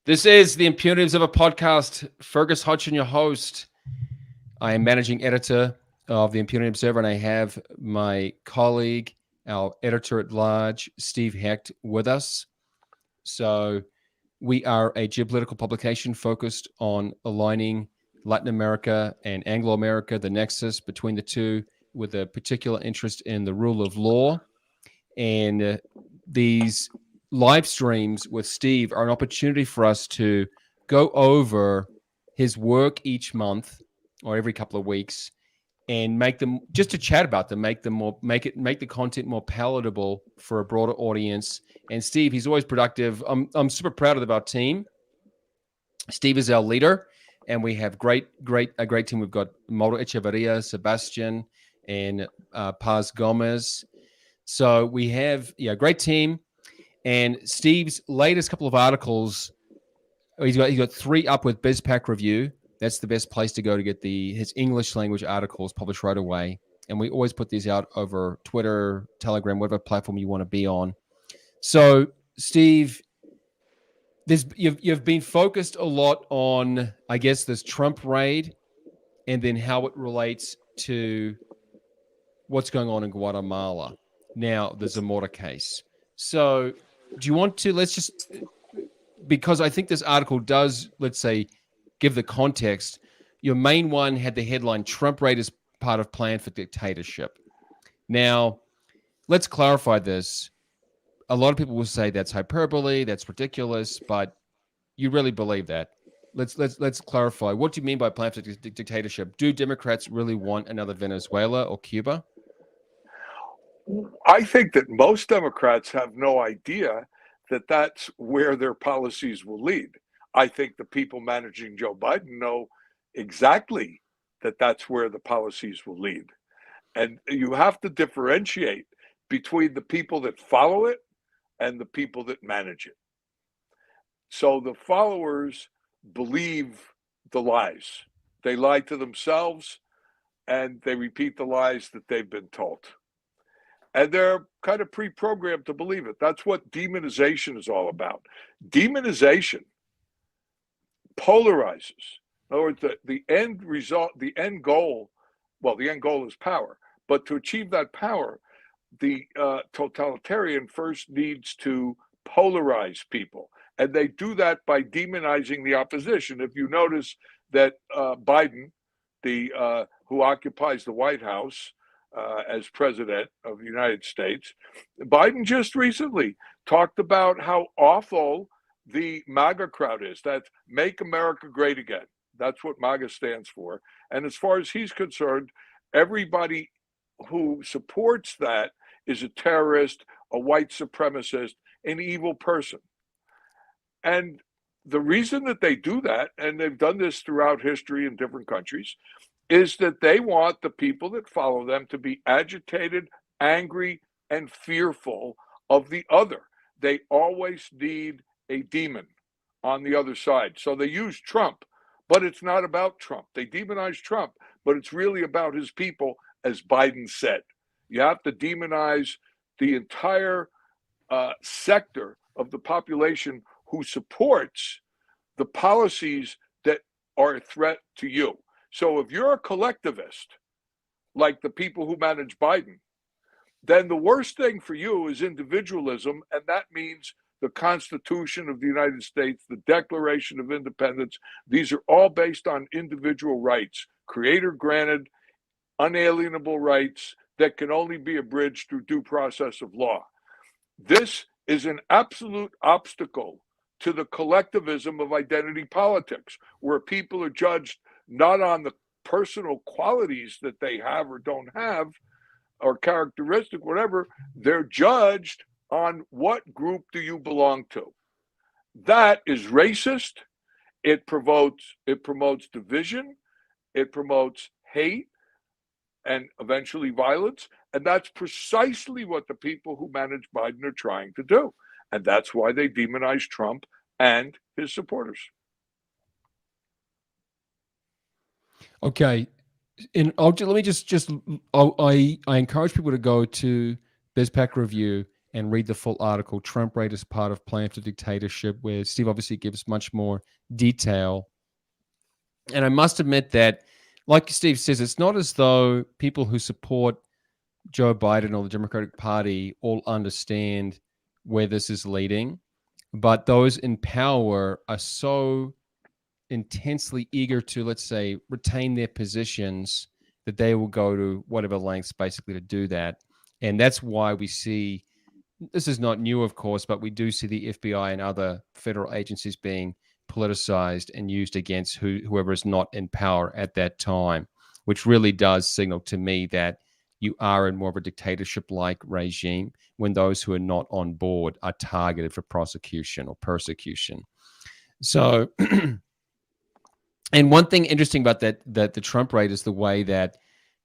This is the Impunities of a Podcast. Fergus Hodgson, your host. I am managing editor of the Impunity Observer, and I have my colleague, our editor at large, Steve Hecht, with us. So we are a geopolitical publication focused on aligning Latin America and Anglo-America, the nexus between the two, with a particular interest in the rule of law. And these live streams with Steve are an opportunity for us to go over his work each month or every couple of weeks and make them, just to chat about them, make the content more palatable for a broader audience. And Steve, he's always productive. I'm super proud of our team. Steve is our leader, and we have a great team. We've got Mauro Echeverria, Sebastian, and Paz Gomez. So we have a great team. And Steve's latest couple of articles, he's got 3 up with BizPack Review. That's the best place to go to get his English language articles published right away. And we always put these out over Twitter, Telegram, whatever platform you want to be on. So, Steve, you've been focused a lot on, I guess, this Trump raid and then how it relates to what's going on in Guatemala. Now, the Zamora case. So, do you want to, because I think this article does, let's say, give the context. Your main one had the headline, Trump raid is part of plan for dictatorship. Now, let's clarify this. A lot of people will say that's hyperbole, that's ridiculous, but you really believe that. Let's clarify. What do you mean by plan for dictatorship? Do Democrats really want another Venezuela or Cuba? I think that most Democrats have no idea that that's where their policies will lead. I think the people managing Joe Biden know exactly that that's where the policies will lead. And you have to differentiate between the people that follow it and the people that manage it. So the followers believe the lies. They lie to themselves and they repeat the lies that they've been told. And they're kind of pre-programmed to believe it. That's what demonization is all about. Demonization polarizes. In other words, the end result, the end goal is power. But to achieve that power, the totalitarian first needs to polarize people. And they do that by demonizing the opposition. If you notice that Biden, who occupies the White House, as president of the United States, Biden just recently talked about how awful the MAGA crowd is. That's Make America Great Again. That's what MAGA stands for. And as far as he's concerned, everybody who supports that is a terrorist, a white supremacist, an evil person. And the reason that they do that, and they've done this throughout history in different countries, is that they want the people that follow them to be agitated, angry, and fearful of the other. They always need a demon on the other side. So they use Trump, but it's not about Trump. They demonize Trump, but it's really about his people, as Biden said. You have to demonize the entire sector of the population who supports the policies that are a threat to you. So if you're a collectivist, like the people who manage Biden, then the worst thing for you is individualism, and that means the Constitution of the United States, the Declaration of Independence. These are all based on individual rights, creator-granted, unalienable rights that can only be abridged through due process of law. This is an absolute obstacle to the collectivism of identity politics, where people are judged not on the personal qualities that they have or don't have, or characteristic, whatever. They're judged on what group do you belong to. That is racist. It promotes division. It promotes hate and eventually violence. And that's precisely what the people who manage Biden are trying to do. And that's why they demonize Trump and his supporters. Okay, and let me I encourage people to go to BizPack Review and read the full article, Trump Raid as Part of Plan for Dictatorship, where Steve obviously gives much more detail. And I must admit that, like Steve says, it's not as though people who support Joe Biden or the Democratic Party all understand where this is leading, but those in power are so intensely eager to, let's say, retain their positions that they will go to whatever lengths basically to do that. And that's why we see, this is not new, of course, but we do see the FBI and other federal agencies being politicized and used against whoever is not in power at that time, which really does signal to me that you are in more of a dictatorship-like regime when those who are not on board are targeted for prosecution or persecution. So, and one thing interesting about that the Trump raid is the way that,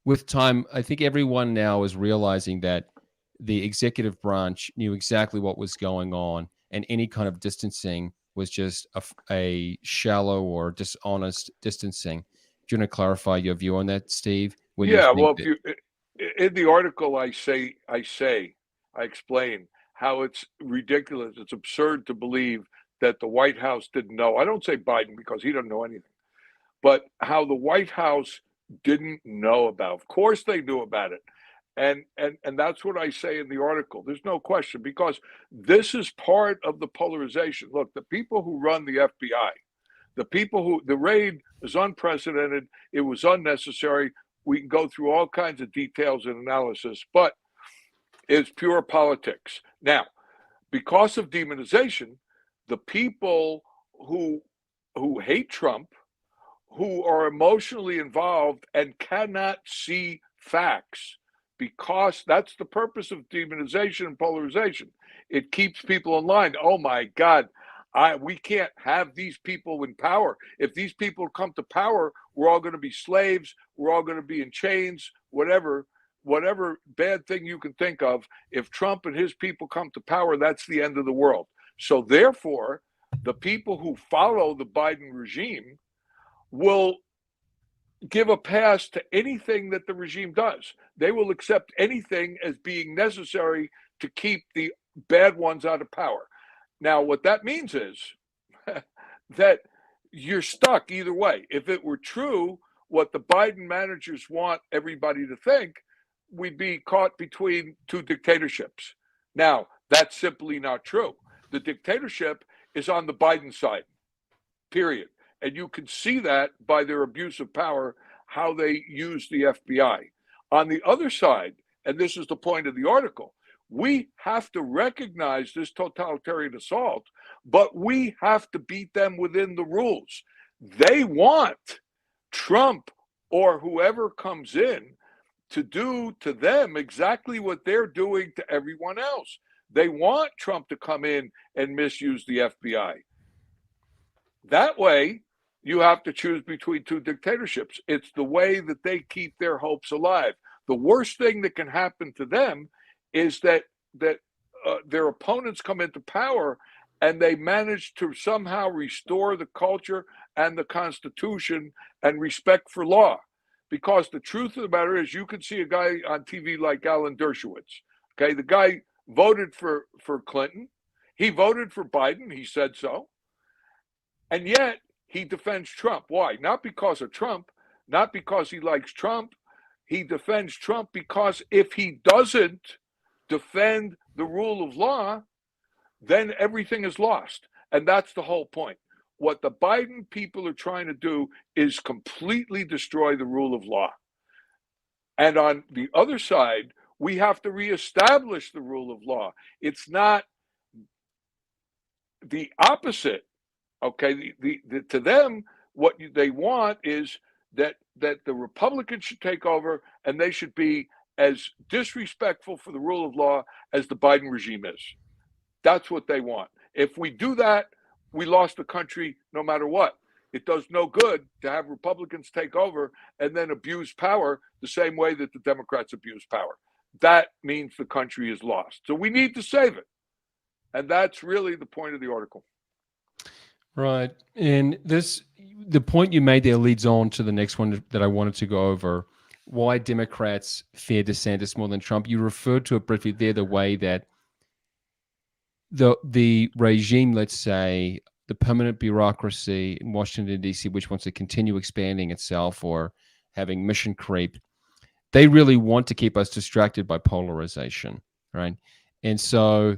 with time, I think everyone now is realizing that the executive branch knew exactly what was going on, and any kind of distancing was just a shallow or dishonest distancing. Do you want to clarify your view on that, Steve? Yeah, well, if you in the article, I explain how it's ridiculous, it's absurd to believe that the White House didn't know. I don't say Biden because he doesn't know anything, but how the White House didn't know about. Of course, they knew about it, and that's what I say in the article. There's no question, because this is part of the polarization. Look, the people who run the FBI, the raid is unprecedented. It was unnecessary. We can go through all kinds of details and analysis, but it's pure politics. Now, because of demonization, the people who hate Trump, who are emotionally involved and cannot see facts, because that's the purpose of demonization and polarization. It keeps people in line. Oh my God, we can't have these people in power. If these people come to power, we're all going to be slaves. We're all going to be in chains, whatever bad thing you can think of. If Trump and his people come to power, that's the end of the world. So therefore, the people who follow the Biden regime will give a pass to anything that the regime does. They will accept anything as being necessary to keep the bad ones out of power. Now, what that means is that you're stuck either way. If it were true what the Biden managers want everybody to think, we'd be caught between two dictatorships. Now, that's simply not true. The dictatorship is on the Biden side, period. And you can see that by their abuse of power, how they use the FBI. On the other side, and this is the point of the article, we have to recognize this totalitarian assault, but we have to beat them within the rules. They want Trump or whoever comes in to do to them exactly what they're doing to everyone else. They want Trump to come in and misuse the FBI. That way, you have to choose between two dictatorships. It's the way that they keep their hopes alive. The worst thing that can happen to them is that their opponents come into power and they manage to somehow restore the culture and the Constitution and respect for law. Because the truth of the matter is, you can see a guy on TV like Alan Dershowitz. Okay, the guy voted for Clinton. He voted for Biden. He said so. And yet he defends Trump. Why? Not because of Trump, not because he likes Trump. He defends Trump because if he doesn't defend the rule of law, then everything is lost. And that's the whole point. What the Biden people are trying to do is completely destroy the rule of law. And on the other side, we have to reestablish the rule of law. It's not the opposite. Okay, to them, what they want is that the Republicans should take over, and they should be as disrespectful for the rule of law as the Biden regime is. That's what they want. If we do that, we lost the country no matter what. It does no good to have Republicans take over and then abuse power the same way that the Democrats abuse power. That means the country is lost. So we need to save it. And that's really the point of the article. Right. And the point you made there leads on to the next one that I wanted to go over. Why Democrats fear DeSantis more than Trump. You referred to it briefly there, the way that the regime, let's say, the permanent bureaucracy in Washington, D.C., which wants to continue expanding itself or having mission creep, they really want to keep us distracted by polarization, right? And so,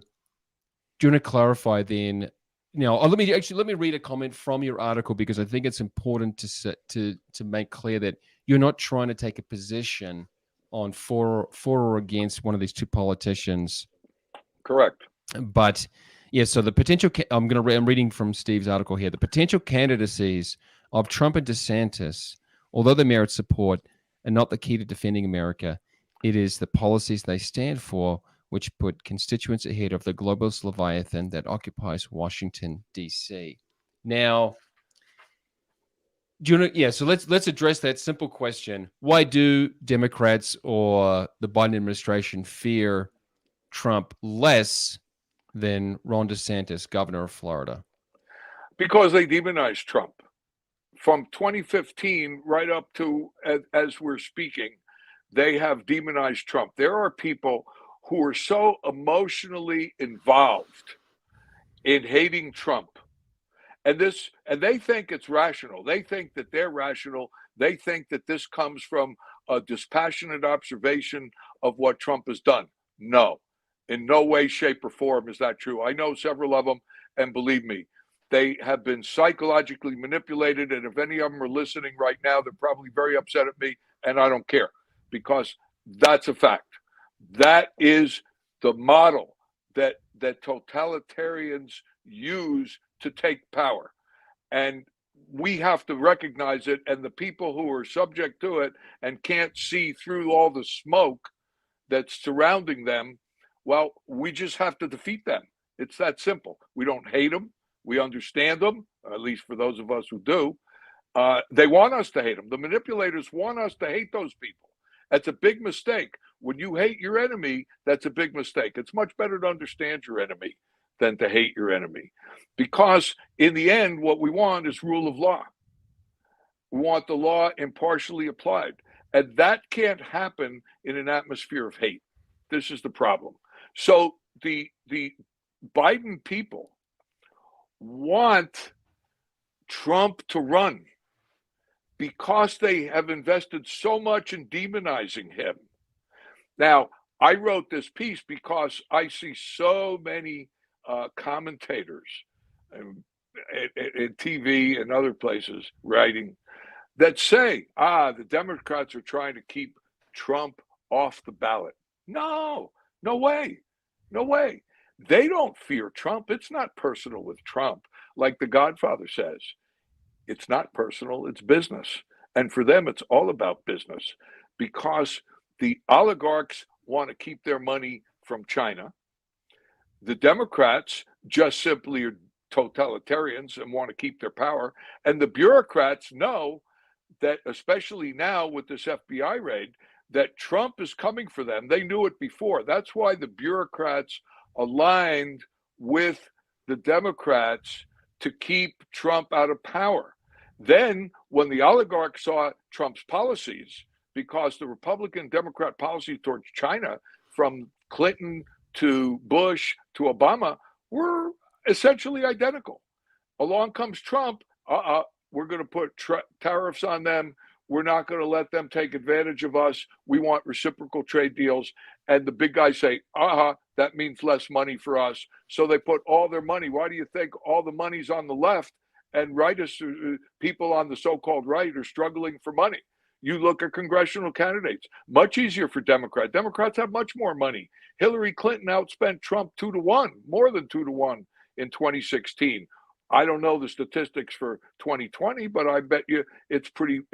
do you want to clarify then? Let me read a comment from your article, because I think it's important to make clear that you're not trying to take a position on for or against one of these two politicians. Correct. But yeah, so the potential, I'm reading from Steve's article here. The potential candidacies of Trump and DeSantis, although they merit support, are not the key to defending America. It is the policies they stand for which put constituents ahead of the globalist leviathan that occupies Washington, D.C. Now, so let's address that simple question. Why do Democrats or the Biden administration fear Trump less than Ron DeSantis, governor of Florida? Because they demonized Trump. From 2015 right up to as we're speaking, they have demonized Trump. There are people who are so emotionally involved in hating Trump. And they think it's rational. They think that they're rational. They think that this comes from a dispassionate observation of what Trump has done. No, in no way, shape, or form is that true. I know several of them, and believe me, they have been psychologically manipulated. And if any of them are listening right now, they're probably very upset at me, and I don't care, because that's a fact. That is the model that totalitarians use to take power. And we have to recognize it. And the people who are subject to it and can't see through all the smoke that's surrounding them, well, we just have to defeat them. It's that simple. We don't hate them. We understand them, at least for those of us who do. They want us to hate them. The manipulators want us to hate those people. That's a big mistake. When you hate your enemy, that's a big mistake. It's much better to understand your enemy than to hate your enemy. Because in the end, what we want is rule of law. We want the law impartially applied. And that can't happen in an atmosphere of hate. This is the problem. So the Biden people want Trump to run because they have invested so much in demonizing him. Now, I wrote this piece because I see so many commentators in TV and other places writing that say, the Democrats are trying to keep Trump off the ballot. No way. They don't fear Trump. It's not personal with Trump. Like the Godfather says, it's not personal, it's business. And for them, it's all about business, because the oligarchs want to keep their money from China. The Democrats just simply are totalitarians and want to keep their power. And the bureaucrats know that, especially now with this FBI raid, that Trump is coming for them. They knew it before. That's why the bureaucrats aligned with the Democrats to keep Trump out of power. Then, when the oligarchs saw Trump's policies, because the Republican Democrat policy towards China, from Clinton to Bush to Obama, were essentially identical. Along comes Trump. We're going to put tariffs on them. We're not going to let them take advantage of us. We want reciprocal trade deals. And the big guys say, that means less money for us. So they put all their money. Why do you think all the money's on the left, and people on the so-called right are struggling for money? You look at congressional candidates, much easier for Democrats. Democrats have much more money. Hillary Clinton outspent Trump 2-1, more than 2-1 in 2016. I don't know the statistics for 2020, but I bet you it's pretty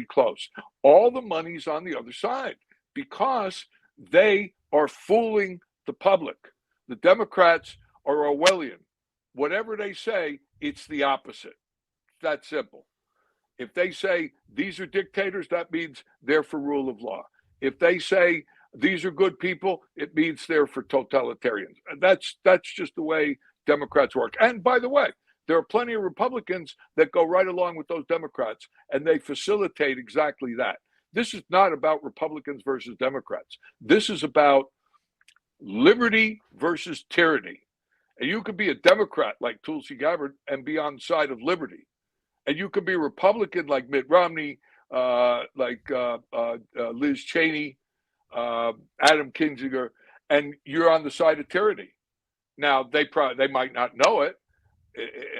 close. All the money's on the other side because they are fooling the public. The Democrats are Orwellian. Whatever they say, it's the opposite. It's that simple. If they say these are dictators, that means they're for rule of law. If they say these are good people, it means they're for totalitarians. That's just the way Democrats work. And by the way, there are plenty of Republicans that go right along with those Democrats, and they facilitate exactly that. This is not about Republicans versus Democrats. This is about liberty versus tyranny. And you could be a Democrat like Tulsi Gabbard and be on the side of liberty. And you could be a Republican like Mitt Romney, Liz Cheney, Adam Kinzinger, and you're on the side of tyranny. Now, they might not know it.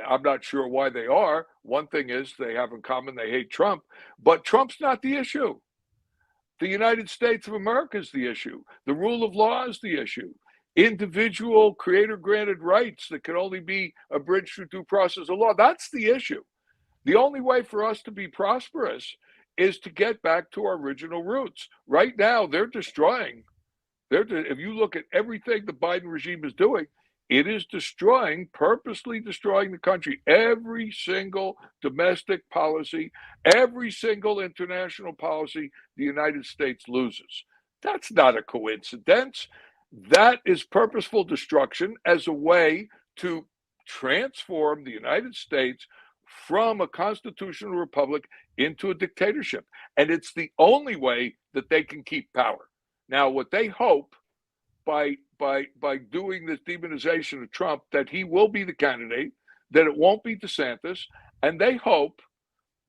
I'm not sure why they are. One thing is they have in common they hate Trump, but Trump's not the issue. The United States of America is the issue. The rule of law is the issue. Individual creator-granted rights that can only be abridged through due process of law, that's the issue. The only way for us to be prosperous is to get back to our original roots. Right now, they're destroying. If you look at everything the Biden regime is doing, it is purposely destroying the country. Every single domestic policy, every single international policy, the United States loses. That's not a coincidence. That is purposeful destruction as a way to transform the United States from a constitutional republic into a dictatorship. And it's the only way that they can keep power. Now, what they hope by doing this demonization of Trump, that he will be the candidate, that it won't be DeSantis, and they hope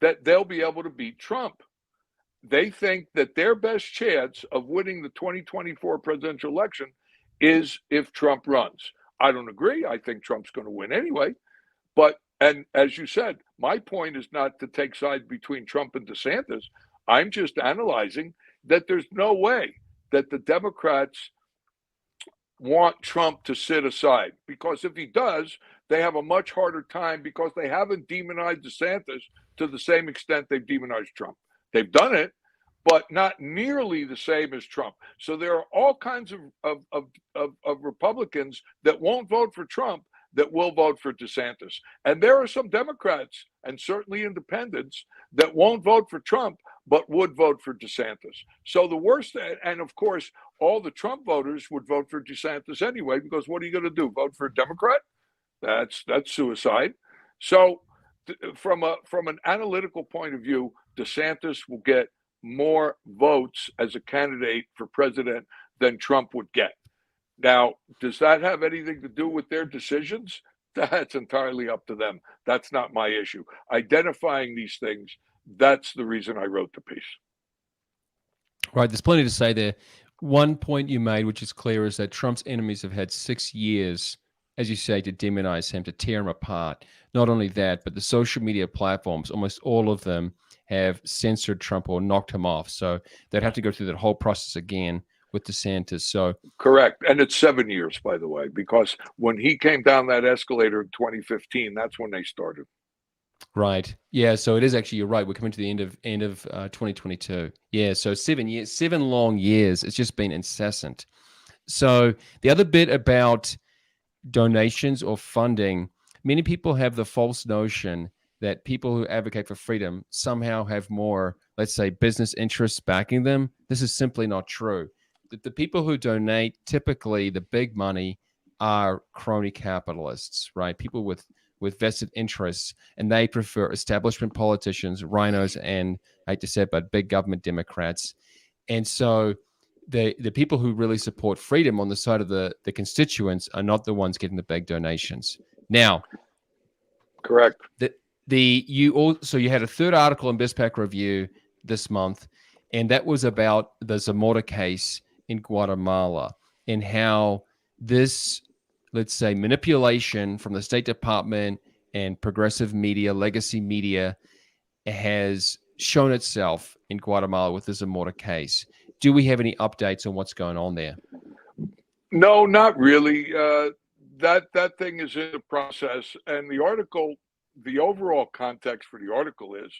that they'll be able to beat Trump. They think that their best chance of winning the 2024 presidential election is if Trump runs. I don't agree. I think Trump's going to win anyway. And as you said, my point is not to take sides between Trump and DeSantis. I'm just analyzing that there's no way that the Democrats want Trump to sit aside, because if he does, they have a much harder time because they haven't demonized DeSantis to the same extent they've demonized Trump. They've done it, but not nearly the same as Trump. So there are all kinds of Republicans that won't vote for Trump that will vote for DeSantis. And there are some Democrats and certainly independents that won't vote for Trump, but would vote for DeSantis. So the worst, and of course, all the Trump voters would vote for DeSantis anyway, because what are you going to do? Vote for a Democrat? That's suicide. So from an analytical point of view, DeSantis will get more votes as a candidate for president than Trump would get. Now, does that have anything to do with their decisions? That's entirely up to them. That's not my issue. Identifying these things, that's the reason I wrote the piece. Right. There's plenty to say there. One point you made, which is clear, is that Trump's enemies have had 6 years, as you say, to demonize him, to tear him apart. Not only that, but the social media platforms, almost all of them have censored Trump or knocked him off. So they'd have to go through that whole process again with DeSantis. So correct. And it's 7 years, by the way, because when he came down that escalator in 2015, that's when they started. Right. Yeah. So it is actually, you're right. We're coming to the end of 2022. Yeah. So 7 years, 7 long years. It's just been incessant. So the other bit about donations or funding, many people have the false notion that people who advocate for freedom somehow have more, let's say, business interests backing them. This is simply not true. The people who donate, typically the big money, are crony capitalists, right? People with vested interests, and they prefer establishment politicians, rhinos, and I hate to say it, but big government Democrats. And so the people who really support freedom on the side of the constituents are not the ones getting the big donations. Now, correct. You had a third article in BizPac Review this month, and that was about the Zamora case in Guatemala and how this, let's say, manipulation from the State Department and progressive media, legacy media, has shown itself in Guatemala with the Zamora case. Do we have any updates on what's going on there? No, not really. That thing is in the process. And the article, the overall context for the article is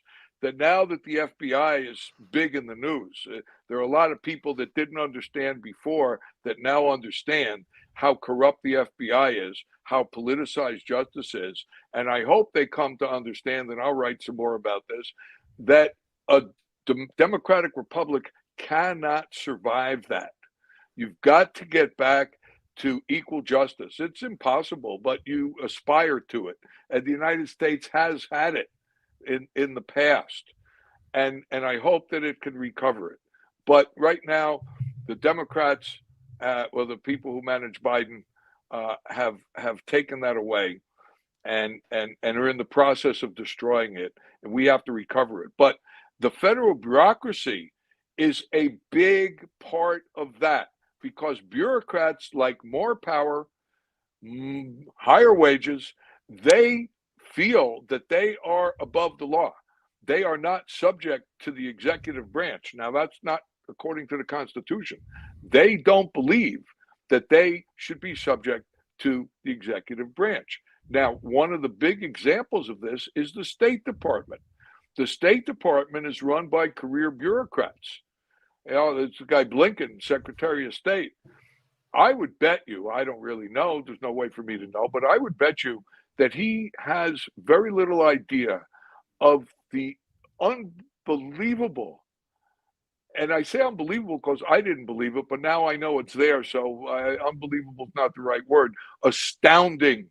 that now that the FBI is big in the news, there are a lot of people that didn't understand before that now understand how corrupt the FBI is, how politicized justice is. And I hope they come to understand, and I'll write some more about this, that a democratic republic cannot survive that. You've got to get back to equal justice. It's impossible, but you aspire to it. And the United States has had it in the past. And I hope that it can recover it. But right now, the Democrats, or the people who manage Biden, have taken that away and are in the process of destroying it, and we have to recover it. But the federal bureaucracy is a big part of that, because bureaucrats like more power, higher wages. They feel that they are above the law. They are not subject to the executive branch. Now, that's not according to the Constitution. They don't believe that they should be subject to the executive branch. Now, one of the big examples of this is the State Department. The State Department is run by career bureaucrats. You know, there's the guy Blinken, Secretary of State. I would bet you, I don't really know, there's no way for me to know, but I would bet you that he has very little idea of the unbelievable, and I say unbelievable because I didn't believe it, but now I know it's there, so unbelievable is not the right word, astounding,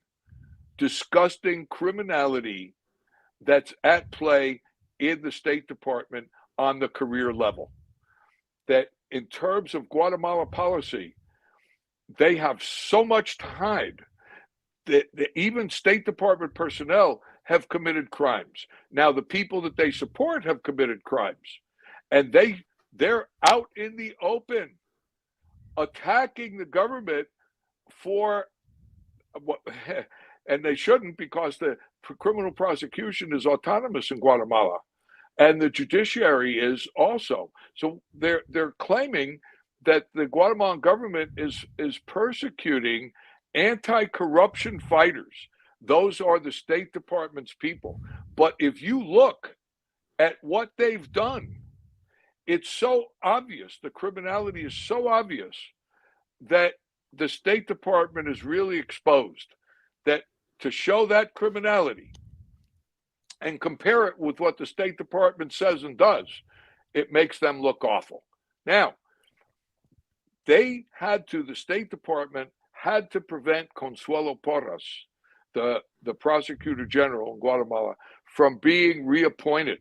disgusting criminality that's at play in the State Department on the career level. That in terms of Guatemala policy, they have so much to hide that even State Department personnel have committed crimes. Now, the people that they support have committed crimes, and they're out in the open attacking the government for what, and they shouldn't, because the criminal prosecution is autonomous in Guatemala, and the judiciary is also. So they're claiming that the Guatemalan government is persecuting anti-corruption fighters. Those are the State Department's people. But if you look at what they've done, it's so obvious, the criminality is so obvious, that the State Department is really exposed. That to show that criminality and compare it with what the State Department says and does, it makes them look awful. Now, the State Department had to prevent Consuelo Porras, the prosecutor general in Guatemala, from being reappointed.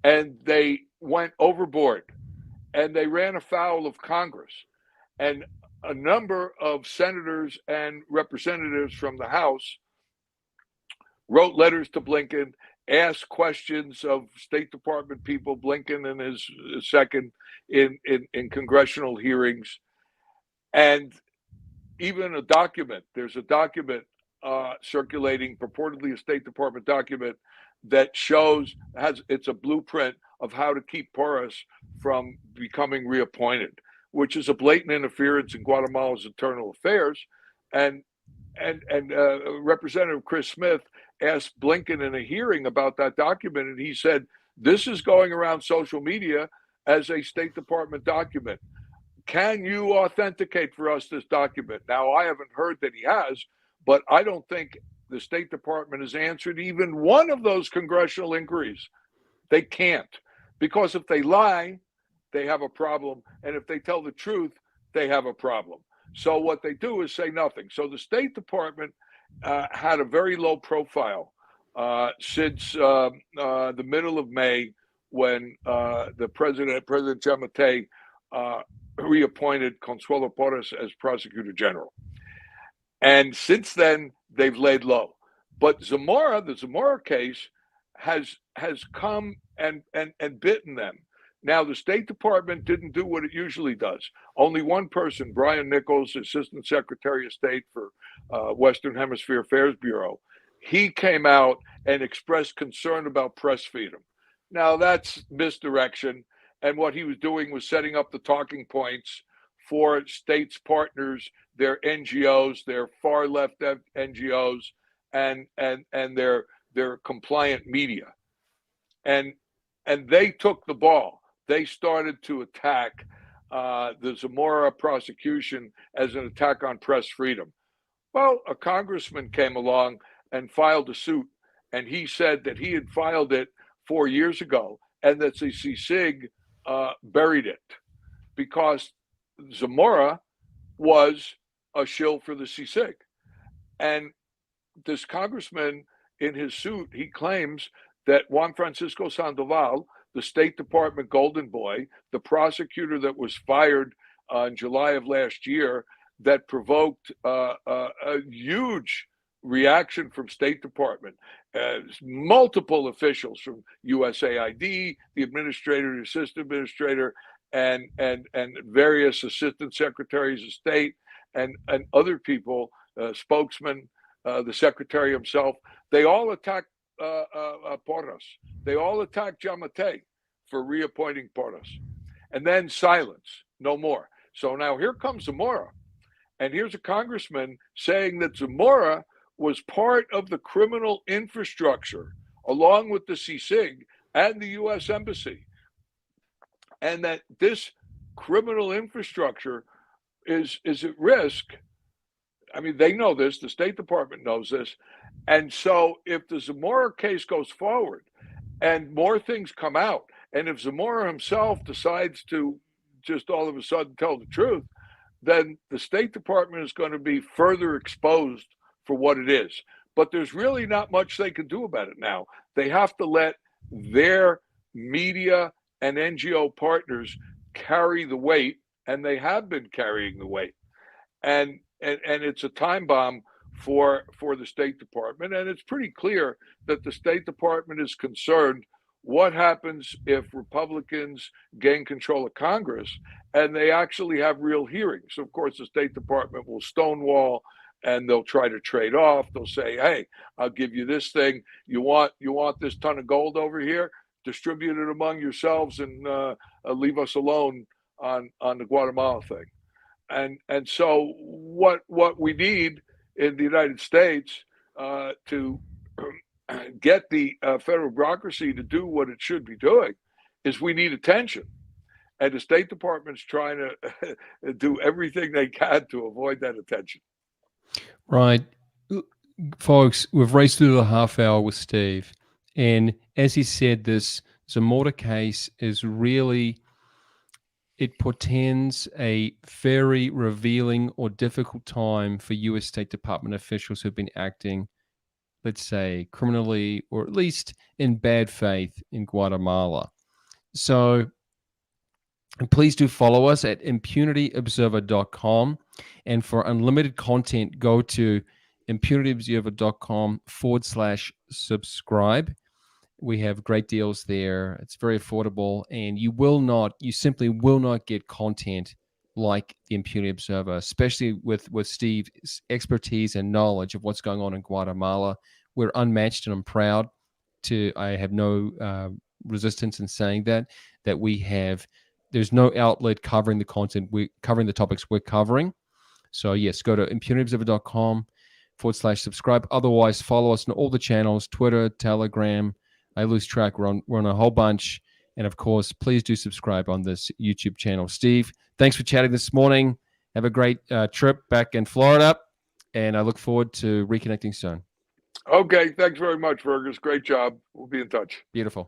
And they went overboard, and they ran afoul of Congress. And a number of senators and representatives from the House wrote letters to Blinken, asked questions of State Department people, Blinken and his second, in congressional hearings. And even there's a document circulating, purportedly a State Department document, that shows, it's a blueprint of how to keep Porras from becoming reappointed, which is a blatant interference in Guatemala's internal affairs. And Representative Chris Smith asked Blinken in a hearing about that document, and he said, this is going around social media as a State Department document. Can you authenticate for us this document? Now, I haven't heard that he has, but I don't think the State Department has answered even one of those congressional inquiries. They can't, because if they lie, they have a problem. And if they tell the truth, they have a problem. So what they do is say nothing. So the State Department had a very low profile since the middle of May, when the President Giammattei, reappointed Consuelo Porras as prosecutor general. And since then, they've laid low. But the Zamora case has come and bitten them. Now, the State Department didn't do what it usually does. Only one person, Brian Nichols, Assistant Secretary of State for Western Hemisphere Affairs Bureau, he came out and expressed concern about press freedom. Now, that's misdirection. And what he was doing was setting up the talking points for states' partners, their NGOs, their far left NGOs, and their compliant media. And they took the ball. They started to attack the Zamora prosecution as an attack on press freedom. Well, a congressman came along and filed a suit, and he said that he had filed it 4 years ago, and that the CICIG buried it, because Zamora was a shill for the CICIG. And this congressman, in his suit, he claims that Juan Francisco Sandoval, the State Department golden boy, the prosecutor that was fired in July of last year, that provoked a huge reaction from State Department. Multiple officials from USAID, the administrator, the assistant administrator, and various assistant secretaries of state and other people, spokesmen, the secretary himself, they all attacked Porras. They all attacked Giammattei for reappointing Porras. And then silence, no more. So now here comes Zamora. And here's a congressman saying that Zamora was part of the criminal infrastructure, along with the CICIG and the U.S. Embassy. And that this criminal infrastructure is at risk. I mean, they know this, the State Department knows this. And so if the Zamora case goes forward and more things come out, and if Zamora himself decides to just all of a sudden tell the truth, then the State Department is going to be further exposed for what it is. But there's really not much they can do about it now. They have to let their media and NGO partners carry the weight, and they have been carrying the weight. And it's a time bomb for the State Department. And it's pretty clear that the State Department is concerned what happens if Republicans gain control of Congress and they actually have real hearings. Of course, the State Department will stonewall and they'll try to trade off. They'll say, hey, I'll give you this thing. You want this ton of gold over here? Distribute it among yourselves and leave us alone on the Guatemala thing. And so what we need in the United States to get the federal bureaucracy to do what it should be doing is we need attention. And the State Department's trying to do everything they can to avoid that attention. Right. Folks, we've raced through the half hour with Steve. And as he said, this Zamora case is really, it portends a very revealing or difficult time for U.S. State Department officials who've been acting, let's say, criminally or at least in bad faith in Guatemala. So please do follow us at impunityobserver.com. And for unlimited content, go to impunityobserver.com/subscribe. We have great deals there. It's very affordable, and you simply will not get content like the Impunity Observer, especially with Steve's expertise and knowledge of what's going on in Guatemala. We're unmatched, and I'm proud I have no resistance in saying that there's no outlet covering the content, covering the topics we're covering. So yes, go to impunityobserver.com/subscribe. Otherwise, follow us on all the channels, Twitter, Telegram. I lose track. We're on a whole bunch. And of course, please do subscribe on this YouTube channel. Steve, thanks for chatting this morning. Have a great trip back in Florida. And I look forward to reconnecting soon. Okay. Thanks very much, Fergus. Great job. We'll be in touch. Beautiful.